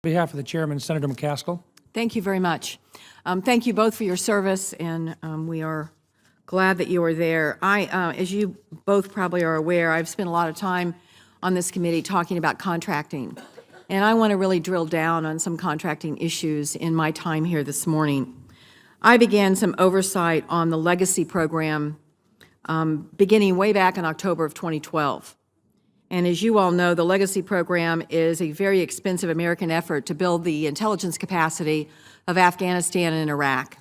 On behalf of the chairman, Senator McCaskill. Thank you very much. Thank you both for your service, and we are glad that you are there. As you both probably are aware, I've spent a lot of time on this committee talking about contracting, and I want to really drill down on some contracting issues in my time here this morning. I began some oversight on the legacy program beginning way back in October of 2012. And as you all know, the legacy program is a very expensive American effort to build the intelligence capacity of Afghanistan and Iraq.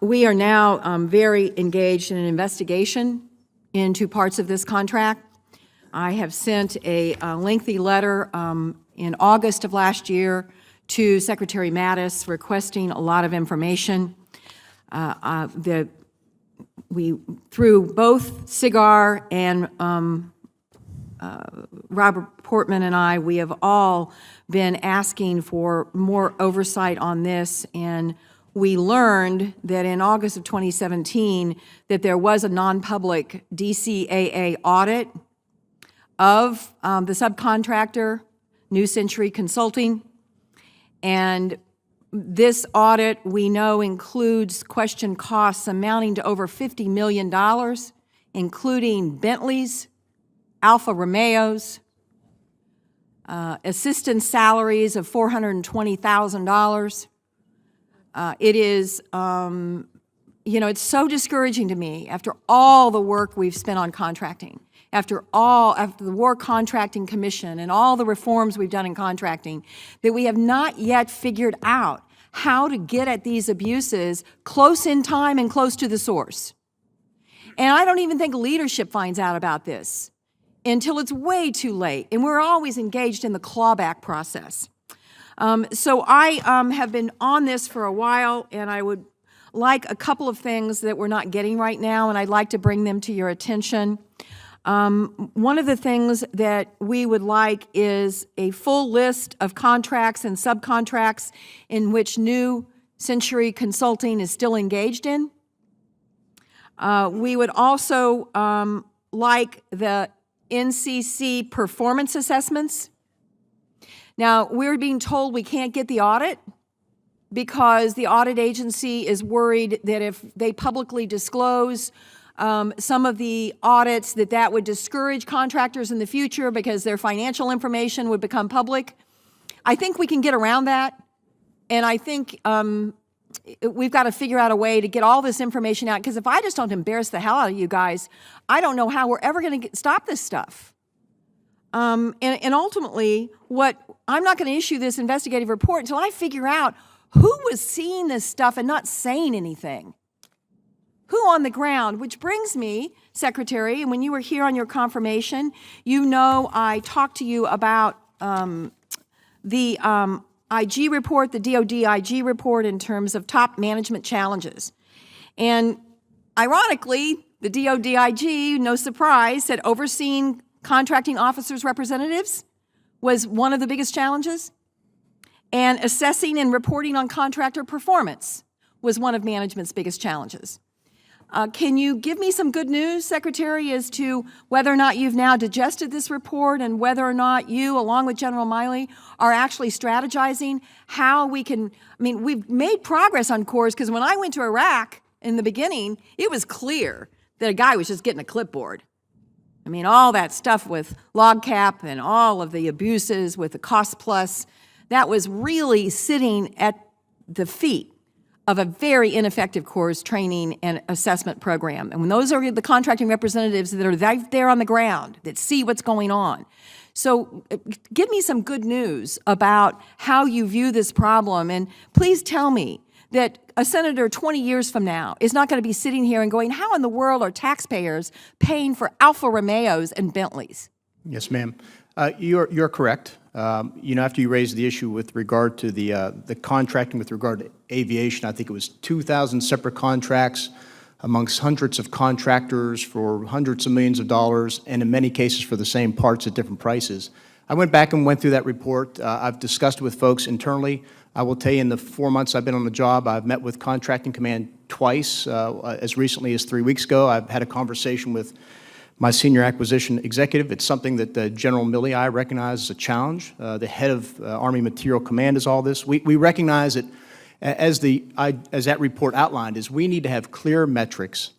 We are now very engaged in an investigation into parts of this contract. I have sent a lengthy letter in August of last year to Secretary Mattis requesting a lot of information. Through both SIGAR and Robert Portman and I, we have all been asking for more oversight on this, and we learned that in August of 2017 that there was a non-public DCAA audit of the subcontractor, New Century Consulting, and this audit, we know, includes question costs amounting to over $50 million, including Bentleys, Alfa Romeos, assistant salaries of $420,000. It is, it's so discouraging to me after all the work we've spent on contracting, after the War Contracting Commission and all the reforms we've done in contracting, that we have not yet figured out how to get at these abuses close in time and close to the source. And I don't even think leadership finds out about this until it's way too late, and we're always engaged in the clawback process. So I have been on this for a while, and I would like a couple of things that we're not getting right now, and I'd like to bring them to your attention. One of the things that we would like is a full list of contracts and subcontracts in which New Century Consulting is still engaged in. We would also like the NCC performance assessments. Now, we're being told we can't get the audit because the audit agency is worried that if they publicly disclose some of the audits, that would discourage contractors in the future because their financial information would become public. I think we can get around that, and I think we've got to figure out a way to get all this information out, because if I just don't embarrass the hell out of you guys, I don't know how we're ever going to stop this stuff. And ultimately, I'm not going to issue this investigative report until I figure out who was seeing this stuff and not saying anything. Who on the ground, which brings me, Secretary, and when you were here on your confirmation, you know I talked to you about the IG report, the DOD IG report in terms of top management challenges. And ironically, the DOD IG, no surprise, said overseeing contracting officers' representatives was one of the biggest challenges, and assessing and reporting on contractor performance was one of management's biggest challenges. Can you give me some good news, Secretary, as to whether or not you've now digested this report and whether or not you, along with General Miley, are actually strategizing how we can, we've made progress on cores, because when I went to Iraq in the beginning, it was clear that a guy was just getting a clipboard. All that stuff with log cap and all of the abuses with the cost plus, that was really sitting at the feet of a very ineffective Corps training and assessment program. And when those are the contracting representatives that are right there on the ground, that see what's going on. So give me some good news about how you view this problem, and please tell me that a senator 20 years from now is not going to be sitting here and going, how in the world are taxpayers paying for Alfa Romeos and Bentleys? Yes, ma'am. You're correct. After you raised the issue with regard to the contracting with regard to aviation, I think it was 2,000 separate contracts amongst hundreds of contractors for hundreds of millions of dollars, and in many cases for the same parts at different prices. I went back and went through that report. I've discussed it with folks internally. I will tell you, in the 4 months I've been on the job, I've met with Contracting Command twice, as recently as 3 weeks ago. I've had a conversation with my senior acquisition executive. It's something that General Milley, I recognize as a challenge. The head of Army Material Command is all this. We recognize that, as that report outlined, is we need to have clear metrics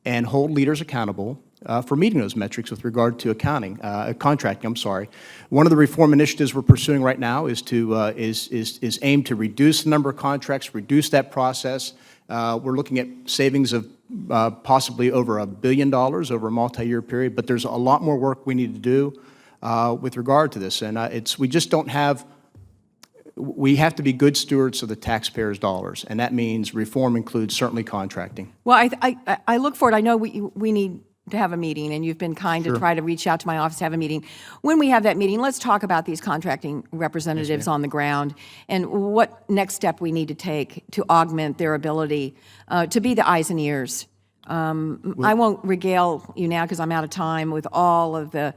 and hold leaders accountable for meeting those metrics with regard to contracting. I'm sorry. One of the reform initiatives we're pursuing right now is is aimed to reduce the number of contracts, reduce that process. We're looking at savings of possibly over $1 billion over a multi-year period, but there's a lot more work we need to do with regard to this, and we just don't have. We have to be good stewards of the taxpayers' dollars, and that means reform includes certainly contracting. Well, I look forward. I know we need to have a meeting, and you've been kind to try to reach out to my office to have a meeting. When we have that meeting, let's talk about these contracting representatives on the ground and what next step we need to take to augment their ability to be the eyes and ears. I won't regale you now because I'm out of time with all of the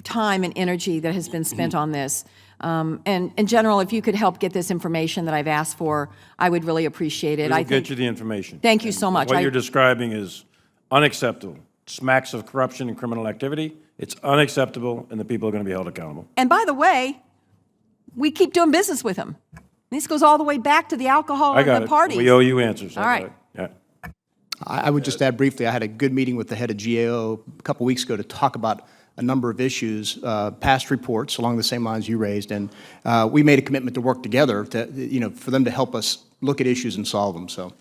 time and energy that has been spent on this. And in general, if you could help get this information that I've asked for, I would really appreciate it. We'll get you the information. Thank you so much. What you're describing is unacceptable. Smacks of corruption and criminal activity. It's unacceptable, and the people are going to be held accountable. And by the way, we keep doing business with them. This goes all the way back to the alcohol and the parties. We owe you answers. All right. Yeah. I would just add briefly, I had a good meeting with the head of GAO a couple weeks ago to talk about a number of issues, past reports along the same lines you raised, and we made a commitment to work together to, for them to help us look at issues and solve them. So.